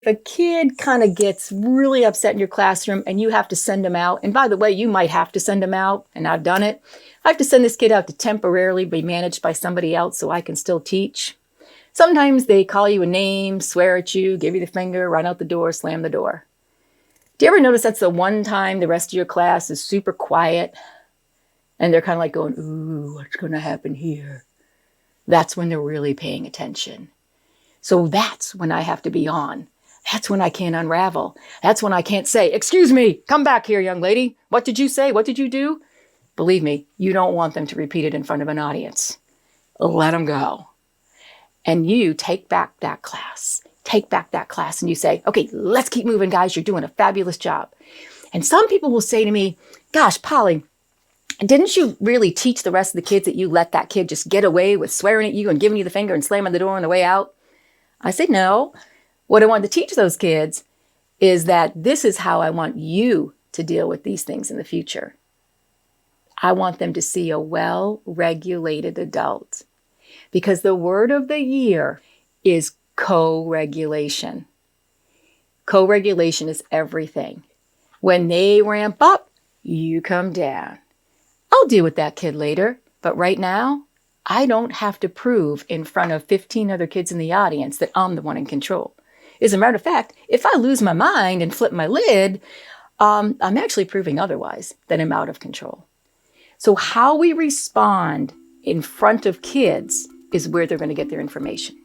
a kid kind of gets really upset in your classroom and you have to send them out, and by the way, you might have to send them out, and I've done it. I have to send this kid out to temporarily be managed by somebody else so I can still teach. Sometimes they call you a name, swear at you, give you the finger, run out the door, slam the door. Do you ever notice that's the one time the rest of your class is super quiet and they're kind of like going, ooh, what's going to happen here? That's when they're really paying attention. So that's when I have to be on. That's when I can't unravel. That's when I can't say, excuse me, come back here, young lady. What did you say? What did you do? Believe me, you don't want them to repeat it in front of an audience. Let them go. And you take back that class. Take back that class and you say, okay, let's keep moving, guys. You're doing a fabulous job. And some people will say to me, gosh, Polly, didn't you really teach the rest of the kids that you let that kid just get away with swearing at you and giving you the finger and slamming the door on the way out? I say, no. What I wanted to teach those kids is that this is how I want you to deal with these things in the future. I want them to see a well-regulated adult. Because the word of the year is co-regulation. Co-regulation is everything. When they ramp up, you come down. I'll deal with that kid later, but right now, I don't have to prove in front of 15 other kids in the audience that I'm the one in control. As a matter of fact, if I lose my mind and flip my lid, I'm actually proving otherwise, that I'm out of control. So how we respond in front of kids is where they're going to get their information.